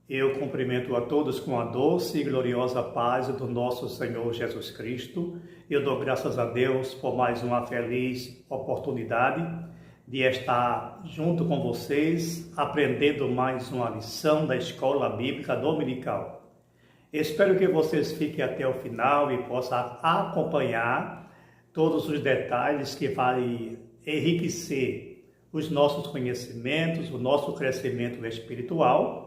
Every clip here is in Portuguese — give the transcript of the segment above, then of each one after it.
Eu cumprimento a todos com a doce e gloriosa paz do nosso Senhor Jesus Cristo. Eu dou graças a Deus por mais uma feliz oportunidade de estar junto com vocês, aprendendo mais uma lição da Escola Bíblica Dominical. Espero que vocês fiquem até o final e possam acompanhar todos os detalhes que vai enriquecer os nossos conhecimentos, o nosso crescimento espiritual,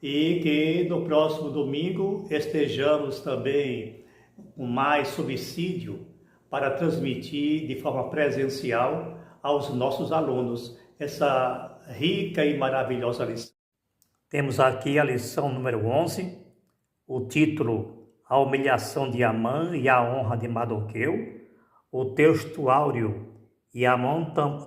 e que no próximo domingo estejamos também com mais subsídio para transmitir de forma presencial aos nossos alunos essa rica e maravilhosa lição. Temos aqui a lição número 11, o título A Humilhação de Amã e a Honra de Mardoqueu. O texto áureo: E Amã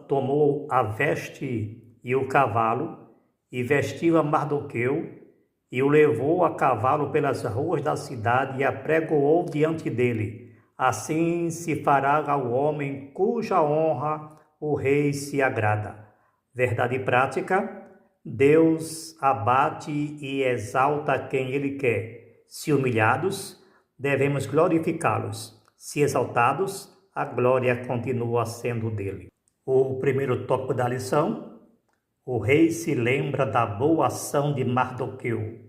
tomou a veste e o cavalo, e vestiu a Mardoqueu, e o levou a cavalo pelas ruas da cidade e apregoou diante dele. Assim se fará ao homem cuja honra o rei se agrada. Verdade prática: Deus abate e exalta quem ele quer. Se humilhados, devemos glorificá-los. Se exaltados, a glória continua sendo dele. O primeiro tópico da lição: o rei se lembra da boa ação de Mardoqueu.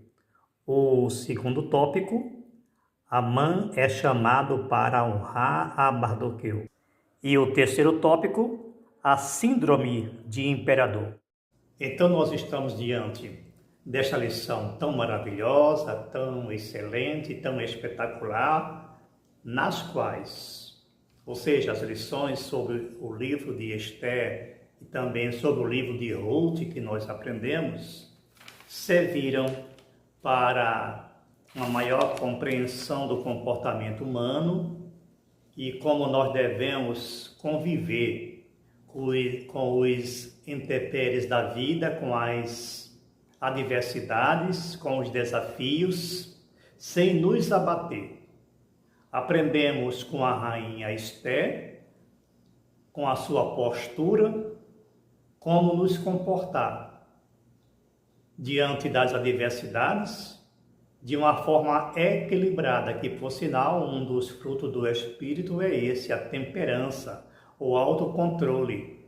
O segundo tópico: Amã é chamado para honrar a Mardoqueu. E o terceiro tópico: a síndrome de imperador. Então nós estamos diante desta lição tão maravilhosa, tão excelente, tão espetacular, nas quais, ou seja, as lições sobre o livro de Esther e também sobre o livro de Ruth que nós aprendemos, serviram para uma maior compreensão do comportamento humano e como nós devemos conviver com os intempéries da vida, com as adversidades, com os desafios, sem nos abater. Aprendemos com a rainha Esther, com a sua postura, como nos comportar diante das adversidades de uma forma equilibrada, que por sinal um dos frutos do Espírito é esse, a temperança, o autocontrole.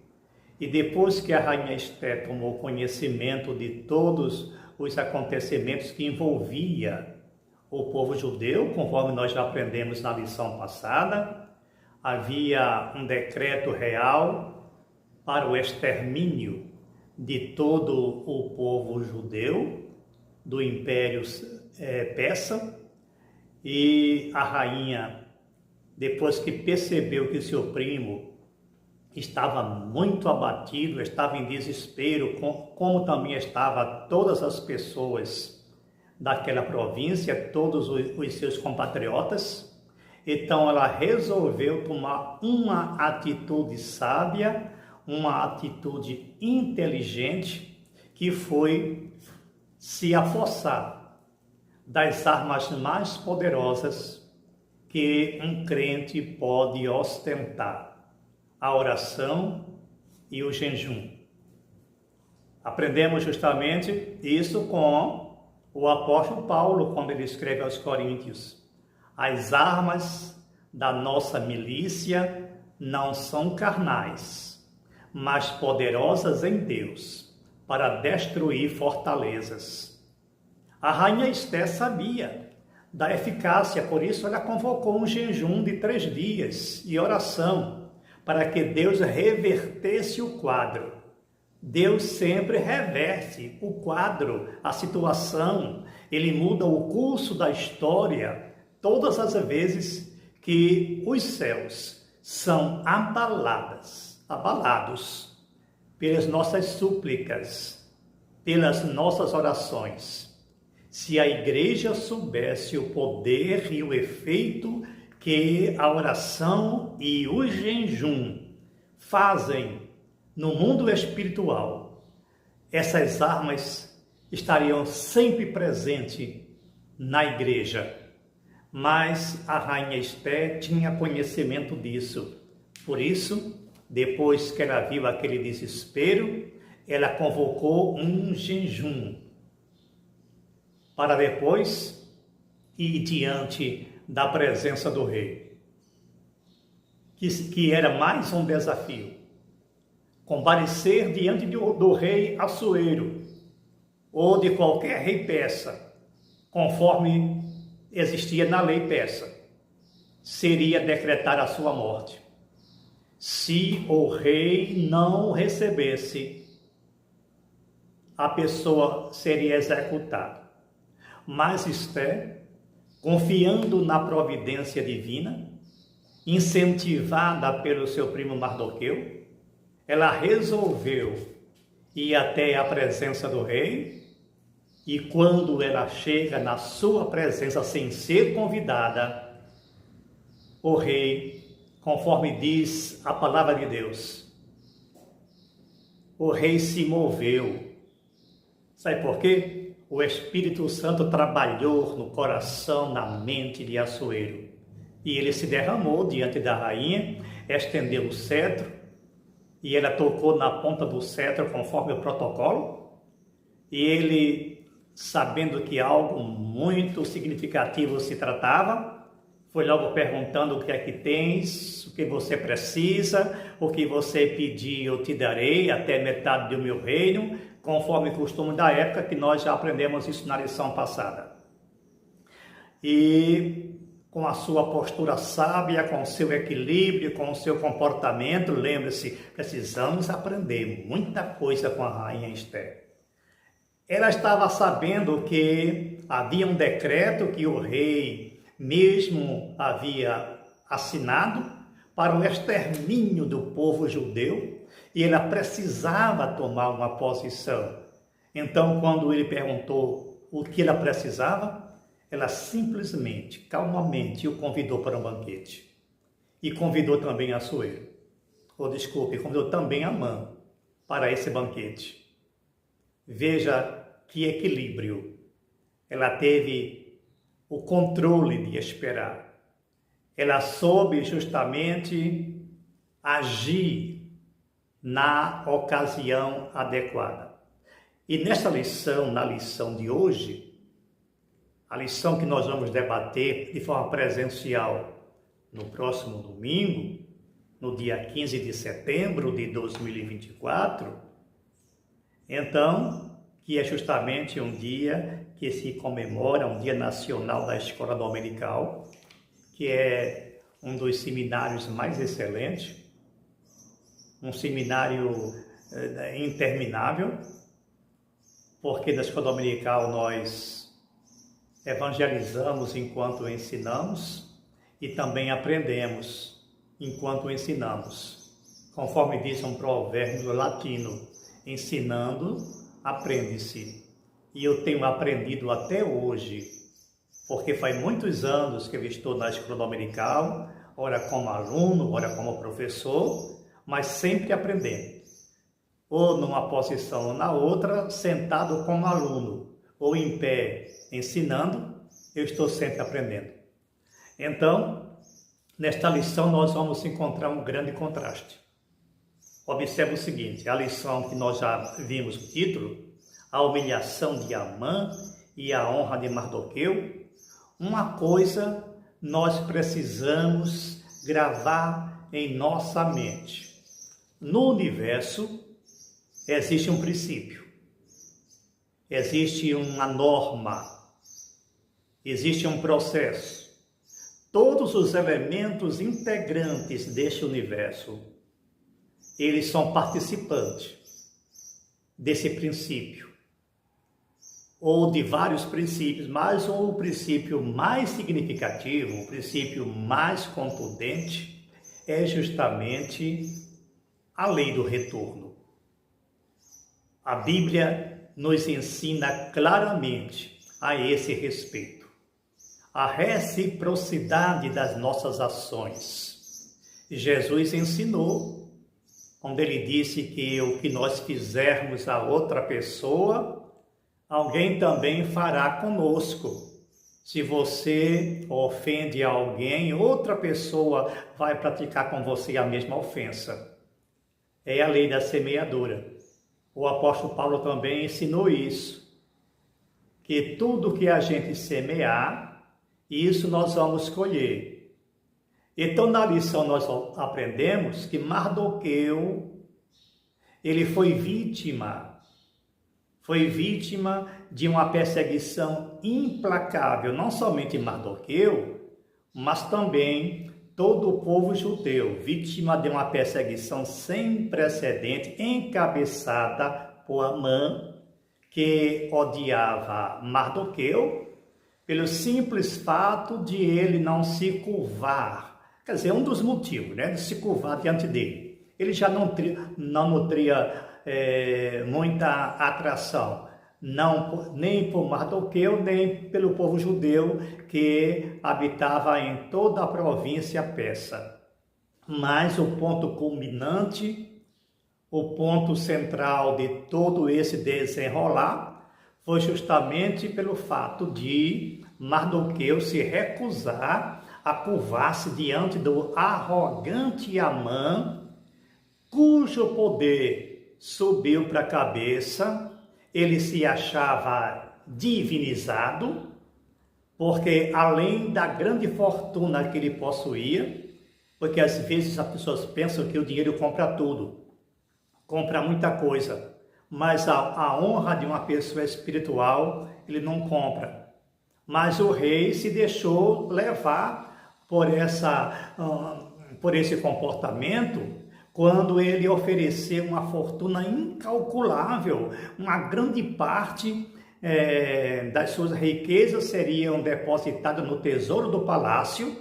E depois que a rainha Esther tomou conhecimento de todos os acontecimentos que envolvia o povo judeu, conforme nós já aprendemos na lição passada, havia um decreto real para o extermínio de todo o povo judeu, do Império Persa, e a rainha, depois que percebeu que seu primo estava muito abatido, estava em desespero, como também estavam todas as pessoas daquela província, todos os seus compatriotas, então ela resolveu tomar uma atitude sábia, uma atitude inteligente, que foi se apossar das armas mais poderosas que um crente pode ostentar: a oração e o jejum. Aprendemos justamente isso com o apóstolo Paulo, quando ele escreve aos Coríntios: as armas da nossa milícia não são carnais, mas poderosas em Deus, para destruir fortalezas. A rainha Esther sabia da eficácia, por isso ela convocou um jejum de 3 dias e oração, para que Deus revertesse o quadro. Deus sempre reverte o quadro, a situação, ele muda o curso da história todas as vezes que os céus são abalados pelas nossas súplicas, pelas nossas orações. Se a igreja soubesse o poder e o efeito que a oração e o jejum fazem no mundo espiritual, essas armas estariam sempre presentes na igreja. Mas a rainha Esther tinha conhecimento disso. Por isso, depois que ela viu aquele desespero, ela convocou um jejum. para depois ir diante da presença do rei, que era mais um desafio. Comparecer diante do rei Assuero, ou de qualquer rei persa, conforme existia na lei persa, seria decretar a sua morte. Se o rei não recebesse, a pessoa seria executada. Mas Esther, confiando na providência divina, incentivada pelo seu primo Mardoqueu, ela resolveu ir até a presença do rei, e quando ela chega na sua presença sem ser convidada, o rei, conforme diz a palavra de Deus, o rei se moveu. Sabe por quê? O Espírito Santo trabalhou no coração, na mente de Assuero. E ele se derramou diante da rainha, estendeu o cetro, e ela tocou na ponta do cetro conforme o protocolo. E ele, sabendo que algo muito significativo se tratava, foi logo perguntando: o que é que tens, o que você precisa, o que você pedir eu te darei, até metade do meu reino, conforme o costume da época, que nós já aprendemos isso na lição passada. E com a sua postura sábia, com o seu equilíbrio, com o seu comportamento, lembre-se, precisamos aprender muita coisa com a rainha Esther. Ela estava sabendo que havia um decreto que o rei mesmo havia assinado para o extermínio do povo judeu, e ela precisava tomar uma posição. Então, quando ele perguntou o que ela precisava, ela simplesmente, calmamente, o convidou para um banquete. E convidou também Assuero. Convidou também Amã para esse banquete. Veja que equilíbrio. Ela teve o controle de esperar. Ela soube justamente agir na ocasião adequada. E nesta lição, na lição de hoje, a lição que nós vamos debater de forma presencial no próximo domingo, no dia 15 de setembro de 2024, então, que é justamente um dia que se comemora, um dia nacional da Escola Dominical, que é um dos seminários mais excelentes, um seminário interminável, porque na Escola Dominical nós evangelizamos enquanto ensinamos e também aprendemos enquanto ensinamos. Conforme diz um provérbio latino, ensinando, aprende-se. E eu tenho aprendido até hoje, porque faz muitos anos que eu estou na Escola Dominical, ora como aluno, ora como professor, mas sempre aprendendo. Ou numa posição ou na outra, sentado como aluno, ou em pé ensinando, eu estou sempre aprendendo. Então, nesta lição nós vamos encontrar um grande contraste. Observe o seguinte, a lição que nós já vimos o título, a humilhação de Amã e a honra de Mardoqueu. Uma coisa nós precisamos gravar em nossa mente. No universo existe um princípio, existe uma norma, existe um processo. Todos os elementos integrantes deste universo, eles são participantes desse princípio, ou de vários princípios, mas o princípio mais significativo, o princípio mais contundente, é justamente a lei do retorno. A Bíblia nos ensina claramente a esse respeito. A reciprocidade das nossas ações. Jesus ensinou, quando ele disse que o que nós fizermos a outra pessoa, alguém também fará conosco. Se você ofende alguém, outra pessoa vai praticar com você a mesma ofensa. É a lei da semeadura. O apóstolo Paulo também ensinou isso, que tudo que a gente semear, isso nós vamos colher. Então, na lição nós aprendemos que Mardoqueu, ele foi vítima de uma perseguição implacável, não somente Mardoqueu, mas também todo o povo judeu, vítima de uma perseguição sem precedente, encabeçada por Amã, que odiava Mardoqueu, pelo simples fato de ele não se curvar. Quer dizer, um dos motivos, né, de se curvar diante dele. Ele já não nutria muita atração, nem por Mardoqueu, nem pelo povo judeu que habitava em toda a província persa. Mas o ponto culminante, o ponto central de todo esse desenrolar, foi justamente pelo fato de Mardoqueu se recusar a curvar-se diante do arrogante Amã, cujo poder subiu para a cabeça. Ele se achava divinizado, porque além da grande fortuna que ele possuía, porque às vezes as pessoas pensam que o dinheiro compra tudo, compra muita coisa, mas a honra de uma pessoa espiritual ele não compra. Mas o rei se deixou levar por esse comportamento, quando ele ofereceu uma fortuna incalculável, uma grande parte das suas riquezas seriam depositadas no tesouro do palácio,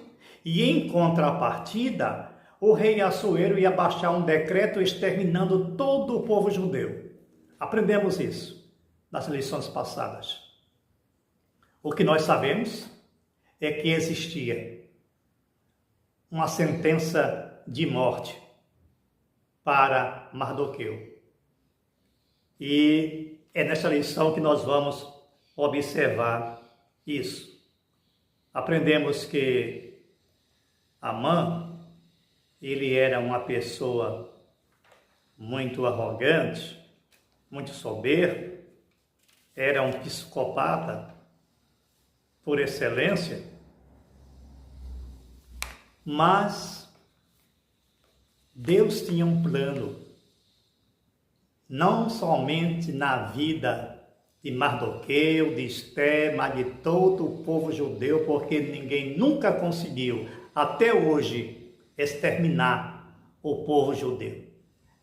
e em contrapartida, o rei Assuero ia baixar um decreto exterminando todo o povo judeu. Aprendemos isso nas lições passadas. O que nós sabemos é que existia uma sentença de morte para Mardoqueu. E é nesta lição que nós vamos observar isso. Aprendemos que Amã, ele era uma pessoa muito arrogante, muito soberbo, era um psicopata por excelência, mas Deus tinha um plano, não somente na vida de Mardoqueu, de Esté, mas de todo o povo judeu, porque ninguém nunca conseguiu, até hoje, exterminar o povo judeu.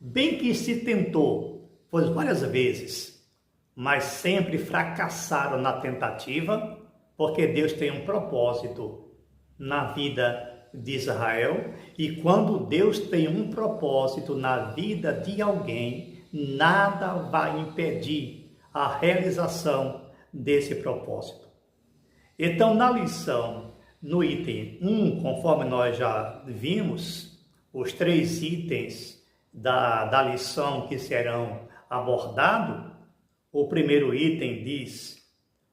Bem que se tentou, foi várias vezes, mas sempre fracassaram na tentativa, porque Deus tem um propósito na vida de Israel, e quando Deus tem um propósito na vida de alguém, nada vai impedir a realização desse propósito. Então, na lição, no item 1, conforme nós já vimos, os 3 itens da lição que serão abordados, o primeiro item diz: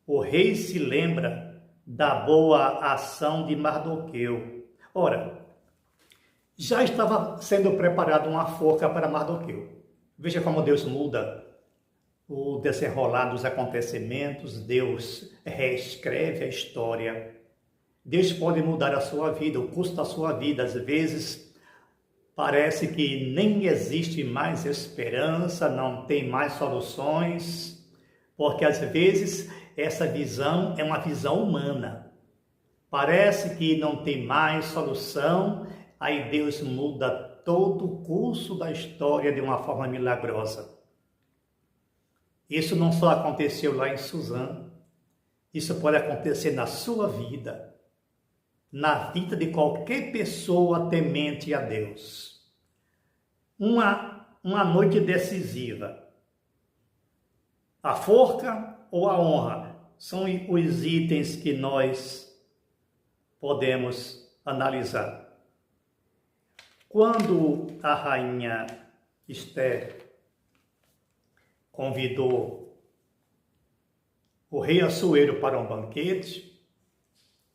o rei se lembra da boa ação de Mardoqueu. Ora, já estava sendo preparada uma forca para Mardoqueu. Veja como Deus muda o desenrolar dos acontecimentos, Deus reescreve a história. Deus pode mudar a sua vida, o curso da sua vida. Às vezes parece que nem existe mais esperança, não tem mais soluções, porque às vezes essa visão é uma visão humana. Parece que não tem mais solução, aí Deus muda todo o curso da história de uma forma milagrosa. Isso não só aconteceu lá em Suzã, isso pode acontecer na sua vida, na vida de qualquer pessoa temente a Deus. Uma noite decisiva. A forca ou a honra são os itens que nós podemos analisar. Quando a rainha Esther convidou o rei Assuero para um banquete,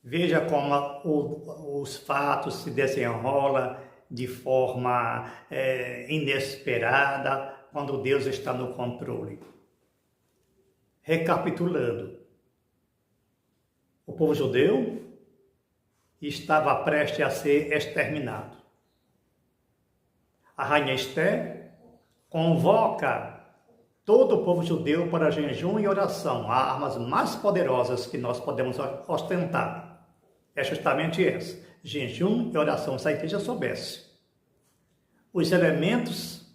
veja como os fatos se desenrolam de forma inesperada, quando Deus está no controle. Recapitulando, o povo judeu estava prestes a ser exterminado. A rainha Esté convoca todo o povo judeu para jejum e oração, as armas mais poderosas que nós podemos ostentar. É justamente essa, jejum e oração, se a igreja soubesse os elementos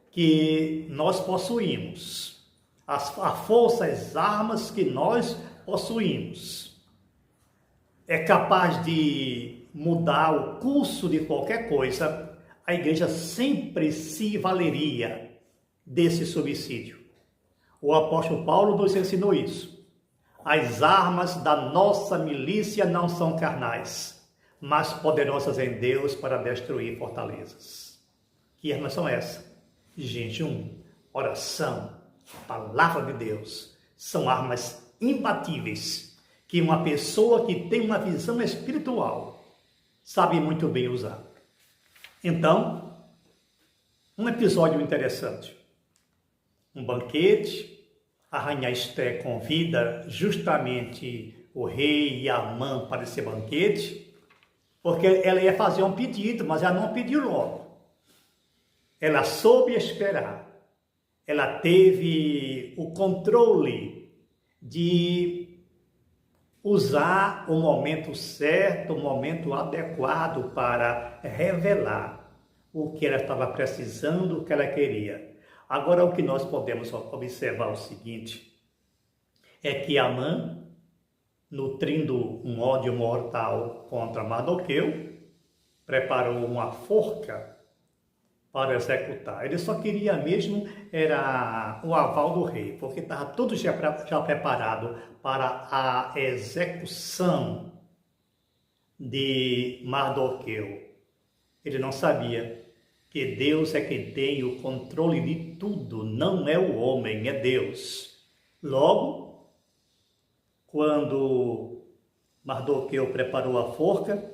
que nós possuímos, a força, as armas que nós possuímos, é capaz de mudar o curso de qualquer coisa, a igreja sempre se valeria desse subsídio. O apóstolo Paulo nos ensinou isso. As armas da nossa milícia não são carnais, mas poderosas em Deus para destruir fortalezas. Que armas são essas? Jejum, oração, palavra de Deus. São armas imbatíveis que uma pessoa que tem uma visão espiritual sabe muito bem usar. Então, um episódio interessante. Um banquete, a rainha Esté convida justamente o rei e a Amã para esse banquete, porque ela ia fazer um pedido, mas ela não pediu logo. Ela soube esperar. Ela teve o controle de usar o momento certo, o momento adequado para revelar o que ela estava precisando, o que ela queria. Agora, o que nós podemos observar é o seguinte, é que Amã, nutrindo um ódio mortal contra Mardoqueu, preparou uma forca para executar. Ele só queria mesmo era o aval do rei, porque estava tudo já preparado para a execução de Mardoqueu. Ele não sabia que Deus é quem tem o controle de tudo, não é o homem, é Deus. Logo, quando Mardoqueu preparou a forca,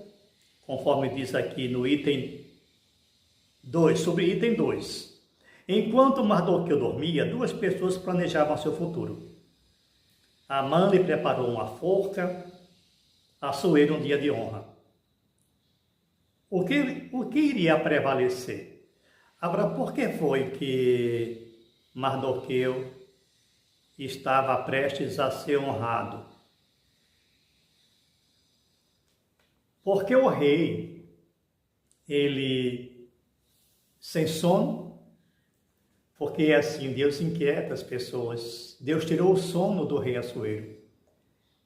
conforme diz aqui no item 2, sobre item 2. Enquanto Mardoqueu dormia, duas pessoas planejavam seu futuro. Amã lhe preparou uma forca, Assuero um dia de honra. O que iria prevalecer? Agora, por que foi que Mardoqueu estava prestes a ser honrado? Porque o rei, ele, sem sono, porque assim Deus inquieta as pessoas. Deus tirou o sono do rei Assuero.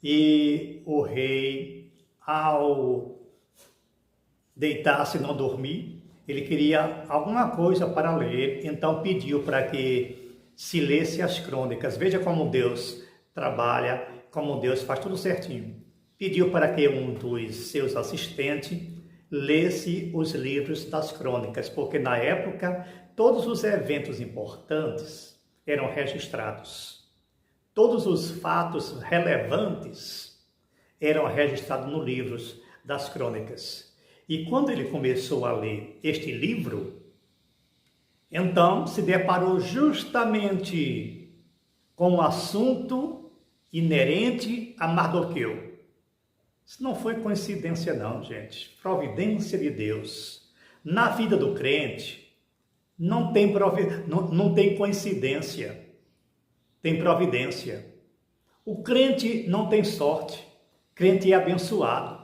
E o rei, ao deitar-se e não dormir, ele queria alguma coisa para ler, então pediu para que se lesse as crônicas. Veja como Deus trabalha, como Deus faz tudo certinho. Pediu para que um dos seus assistentes lesse os livros das crônicas, porque na época todos os eventos importantes eram registrados. Todos os fatos relevantes eram registrados nos livros das crônicas. E quando ele começou a ler este livro, então se deparou justamente com um assunto inerente a Mardoqueu. Isso não foi coincidência não, gente. Providência de Deus. Na vida do crente, não tem coincidência. Tem providência. O crente não tem sorte. Crente é abençoado.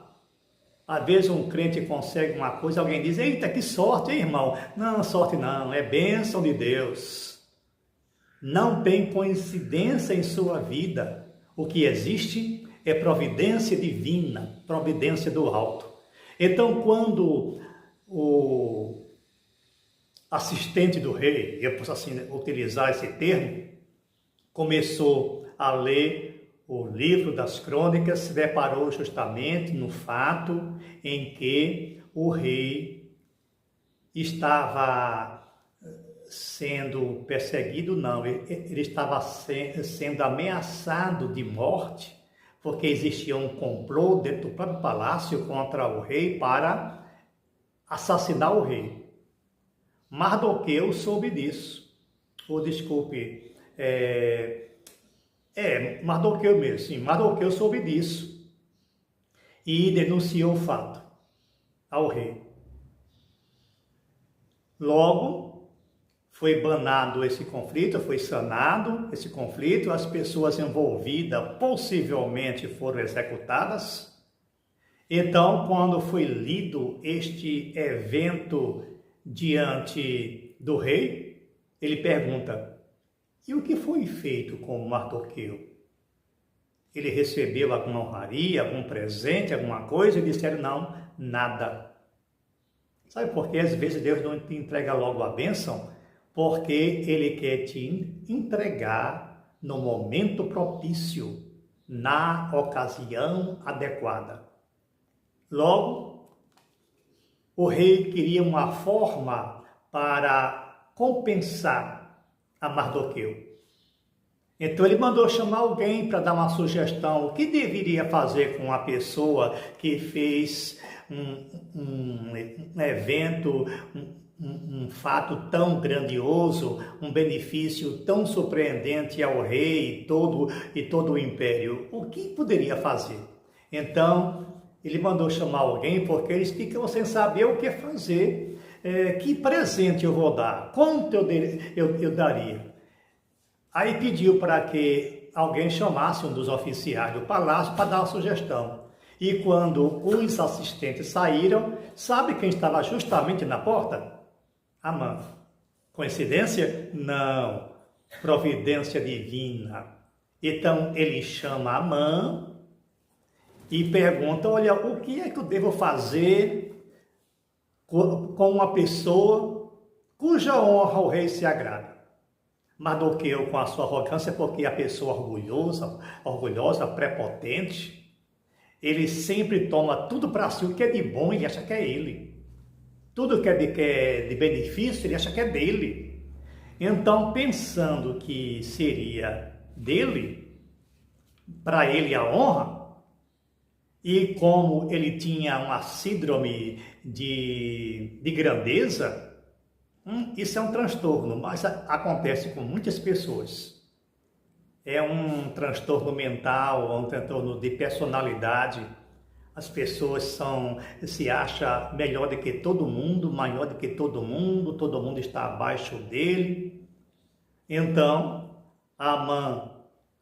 Às vezes um crente consegue uma coisa, alguém diz, eita, que sorte, hein, irmão? Não, sorte não, é bênção de Deus. Não tem coincidência em sua vida. O que existe é providência divina, providência do alto. Então, quando o assistente do rei, eu posso assim utilizar esse termo, começou a ler o livro das crônicas, se deparou justamente no fato em que o rei estava sendo perseguido, não, ele estava sendo ameaçado de morte, porque existia um complô dentro do próprio palácio contra o rei para assassinar o rei. Mardoqueu soube disso. Mardoqueu mesmo, sim, Mardoqueu soube disso. e denunciou o fato ao rei. Logo, foi banado esse conflito, foi sanado esse conflito, as pessoas envolvidas possivelmente foram executadas. Então, quando foi lido este evento diante do rei, ele pergunta: e o que foi feito com Mardoqueu? Ele recebeu alguma honraria, algum presente, alguma coisa? E disseram: não, nada. Sabe por que às vezes Deus não te entrega logo a bênção? Porque Ele quer te entregar no momento propício, na ocasião adequada. Logo, o rei queria uma forma para compensar a Mardoqueu. Então ele mandou chamar alguém para dar uma sugestão. O que deveria fazer com a pessoa que fez um evento, um fato tão grandioso, um benefício tão surpreendente ao rei e todo o império? O que poderia fazer? Então ele mandou chamar alguém, porque eles ficam sem saber o que fazer. Que presente eu vou dar? Quanto eu daria? Aí pediu para que alguém chamasse um dos oficiais do palácio para dar uma sugestão. E quando os assistentes saíram, sabe quem estava justamente na porta? Amã. Coincidência? Não. Providência divina. Então ele chama Amã e pergunta: olha, o que é que eu devo fazer com uma pessoa cuja honra o rei se agrada? Mardoqueu, com a sua arrogância, porque a pessoa orgulhosa, prepotente, ele sempre toma tudo para si, o que é de bom ele acha que é ele. Tudo que é de benefício ele acha que é dele. Então, pensando que seria dele, para ele a honra, e como ele tinha uma síndrome de grandeza, isso é um transtorno, mas acontece com muitas pessoas. É um transtorno mental, um transtorno de personalidade. As pessoas se acham melhor do que todo mundo, maior do que todo mundo está abaixo dele. Então, Amã,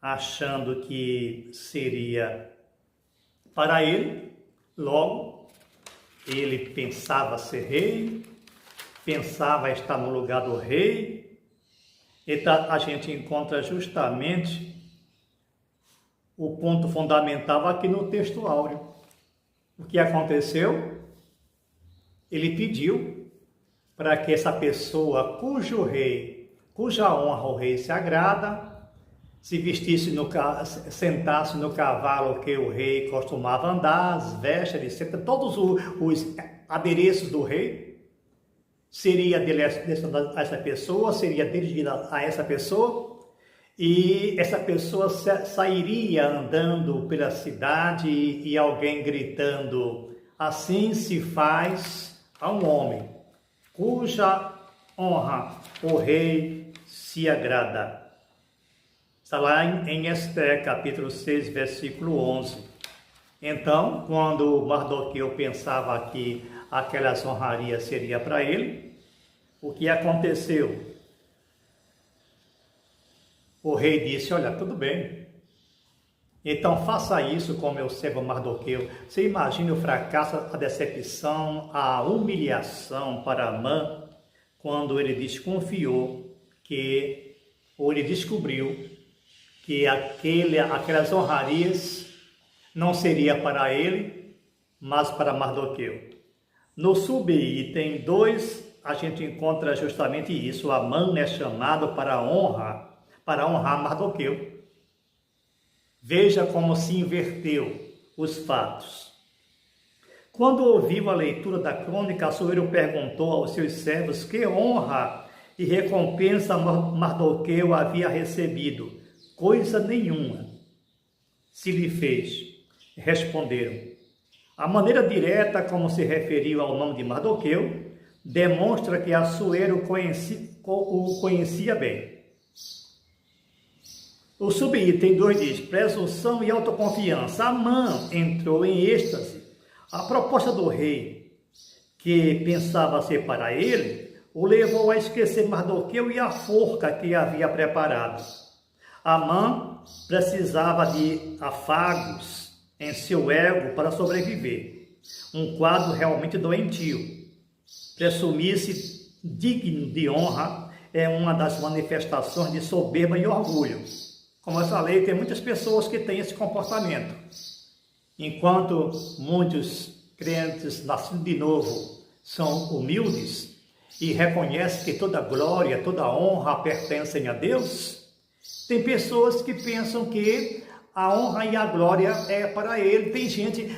achando que seria para ele, logo, ele pensava ser rei, pensava estar no lugar do rei. Então, a gente encontra justamente o ponto fundamental aqui no texto áureo. O que aconteceu? Ele pediu para que essa pessoa cuja honra o rei se agrada, se vestisse sentasse no cavalo que o rei costumava andar, as vestes, etc. Todos os adereços do rei seria a essa pessoa, seria dirigida a essa pessoa, e essa pessoa sairia andando pela cidade e alguém gritando: assim se faz a um homem cuja honra o rei se agrada. Está lá em Esther, capítulo 6, versículo 11. Então, quando Mardoqueu pensava que aquelas honrarias seria para ele, o que aconteceu? O rei disse: olha, tudo bem, então faça isso com meu servo Mardoqueu. Você imagina o fracasso, a decepção, a humilhação para Amã, quando ele desconfiou ou ele descobriu que aquelas honrarias não seria para ele, mas para Mardoqueu. No subitem 2, a gente encontra justamente isso. Amã é chamado para honrar Mardoqueu. Veja como se inverteu os fatos. Quando ouviu a leitura da crônica, Assuero perguntou aos seus servos que honra e recompensa Mardoqueu havia recebido. Coisa nenhuma se lhe fez. Responderam. A maneira direta como se referiu ao nome de Mardoqueu demonstra que Assuero o conhecia bem. O subitem 2 diz, presunção e autoconfiança. Amã entrou em êxtase. A proposta do rei, que pensava ser para ele, o levou a esquecer Mardoqueu e a forca que havia preparado. Amã precisava de afagos em seu ego para sobreviver. Um quadro realmente doentio. Presumir-se digno de honra é uma das manifestações de soberba e orgulho. Como eu falei, tem muitas pessoas que têm esse comportamento. Enquanto muitos crentes nascidos de novo são humildes e reconhecem que toda glória, toda honra pertencem a Deus, tem pessoas que pensam que a honra e a glória é para ele. Tem gente,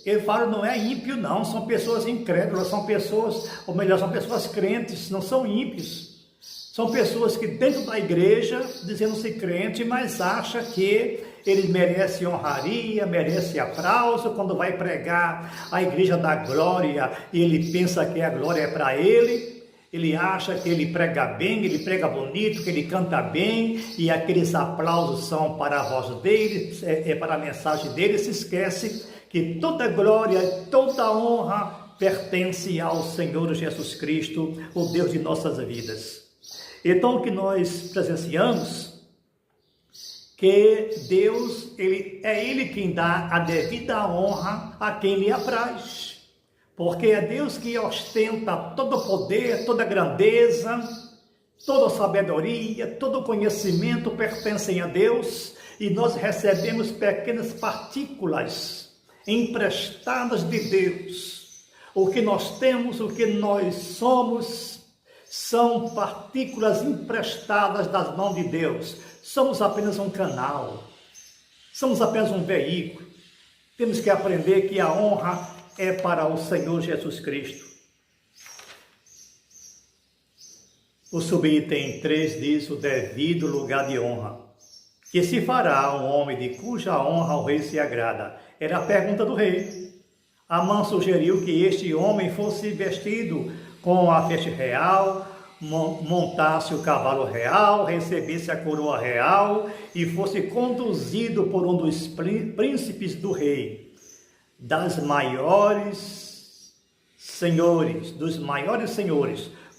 eu falo, não é ímpio não, são pessoas incrédulas, são pessoas, ou melhor, são pessoas crentes, não são ímpios. São pessoas que dentro da igreja, dizendo-se crente, mas acha que ele merece honraria, merece aplauso. Quando vai pregar a igreja da glória, ele pensa que a glória é para ele. Ele acha que ele prega bem, ele prega bonito, que ele canta bem, e aqueles aplausos são para a voz dele, é para a mensagem dele. Se esquece que toda glória, toda honra pertence ao Senhor Jesus Cristo, o Deus de nossas vidas. Então, o que nós presenciamos, que Deus, é Ele quem dá a devida honra a quem lhe apraz. Porque é Deus que ostenta todo o poder, toda a grandeza, toda a sabedoria, todo o conhecimento pertencem a Deus, e nós recebemos pequenas partículas emprestadas de Deus. O que nós temos, o que nós somos, são partículas emprestadas das mãos de Deus. Somos apenas um canal, somos apenas um veículo. Temos que aprender que a honra é para o Senhor Jesus Cristo. O subitem 3 diz o devido lugar de honra. Que se fará um homem de cuja honra o rei se agrada? Era a pergunta do rei. Amã sugeriu que este homem fosse vestido com a veste real, montasse o cavalo real, recebesse a coroa real e fosse conduzido por um dos príncipes do rei, dos maiores senhores,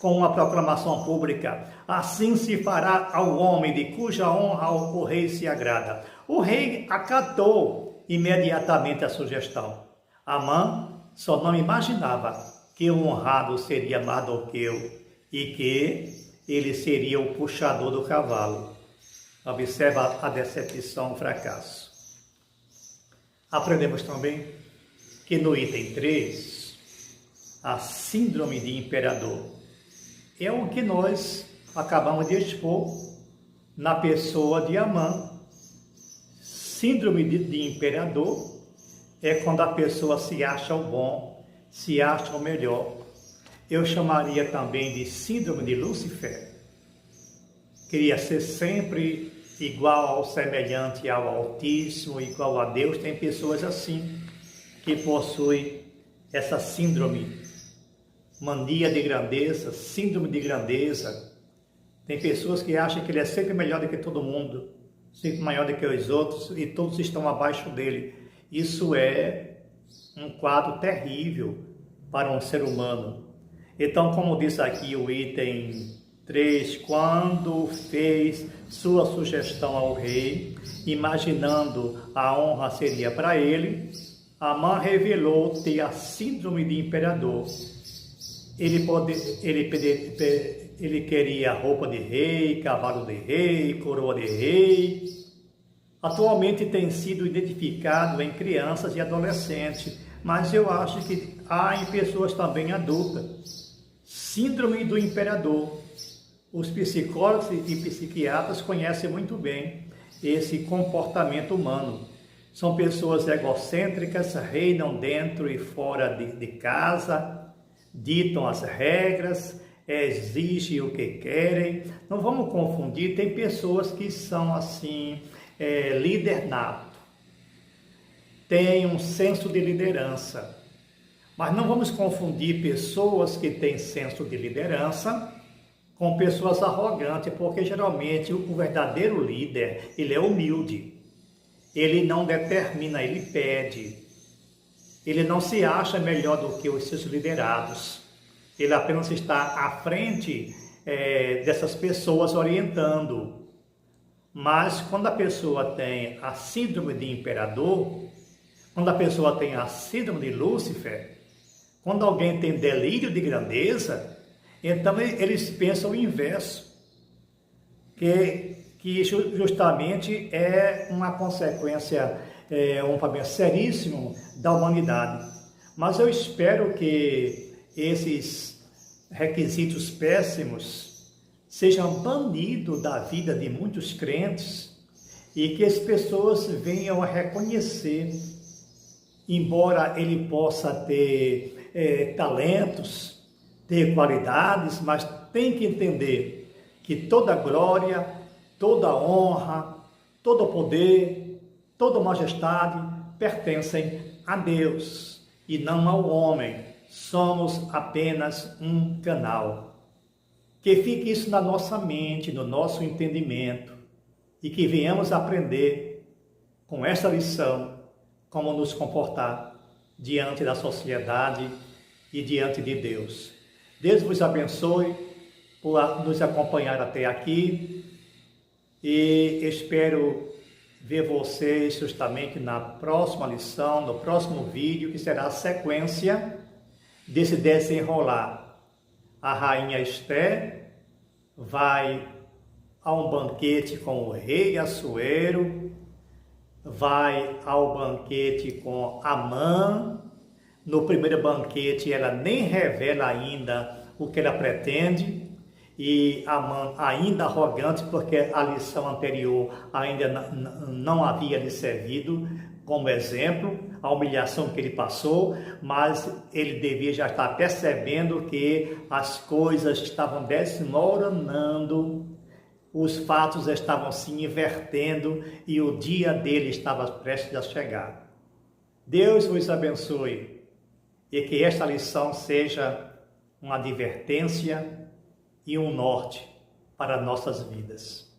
com uma proclamação pública. Assim se fará ao homem de cuja honra o rei se agrada. O rei acatou imediatamente a sugestão. Amã só não imaginava que o honrado seria Mardoqueu e que ele seria o puxador do cavalo. Observa a decepção, o fracasso. Aprendemos também que no item 3, a síndrome de imperador é o que nós acabamos de expor na pessoa de Amã. Síndrome de imperador é quando a pessoa se acha o bom, se acha o melhor. Eu chamaria também de síndrome de Lúcifer. Queria ser sempre igual ao semelhante ao Altíssimo, igual a Deus. Tem pessoas assim, que possuem essa síndrome, mania de grandeza, síndrome de grandeza. Tem pessoas que acham que ele é sempre melhor do que todo mundo, sempre maior do que os outros, e todos estão abaixo dele. Isso é um quadro terrível para um ser humano. Então, como diz aqui o item 3, quando fez sua sugestão ao rei, imaginando a honra seria para ele, Amã revelou ter a síndrome de imperador. Ele queria roupa de rei, cavalo de rei, coroa de rei. Atualmente tem sido identificado em crianças e adolescentes, mas eu acho que há em pessoas também adultas. Síndrome do imperador. Os psicólogos e psiquiatras conhecem muito bem esse comportamento humano. São pessoas egocêntricas, reinam dentro e fora de casa, ditam as regras, exigem o que querem. Não vamos confundir, tem pessoas que são assim, líder nato, tem um senso de liderança. Mas não vamos confundir pessoas que têm senso de liderança com pessoas arrogantes, porque geralmente o verdadeiro líder, ele é humilde. Ele não determina, ele pede. Ele não se acha melhor do que os seus liderados. Ele apenas está à frente dessas pessoas orientando. Mas quando a pessoa tem a síndrome de imperador, quando a pessoa tem a síndrome de Lúcifer, quando alguém tem delírio de grandeza, então eles pensam o inverso, que justamente é uma consequência, um problema seríssimo da humanidade. Mas eu espero que esses requisitos péssimos sejam banidos da vida de muitos crentes e que as pessoas venham a reconhecer, embora ele possa ter talentos, ter qualidades, mas tem que entender que toda glória, toda honra, todo poder, toda majestade pertencem a Deus e não ao homem. Somos apenas um canal. Que fique isso na nossa mente, no nosso entendimento e que venhamos aprender com essa lição como nos comportar diante da sociedade e diante de Deus. Deus vos abençoe por nos acompanhar até aqui e espero ver vocês justamente na próxima lição, no próximo vídeo, que será a sequência desse desenrolar. A rainha Esther vai a um banquete com o rei Assuero, vai ao banquete com Amã. No primeiro banquete ela nem revela ainda o que ela pretende, e Amã ainda arrogante, porque a lição anterior ainda não havia lhe servido como exemplo, a humilhação que ele passou, mas ele devia já estar percebendo que as coisas estavam desmoronando, os fatos estavam se invertendo e o dia dele estava prestes a chegar. Deus vos abençoe e que esta lição seja uma advertência e um norte para nossas vidas.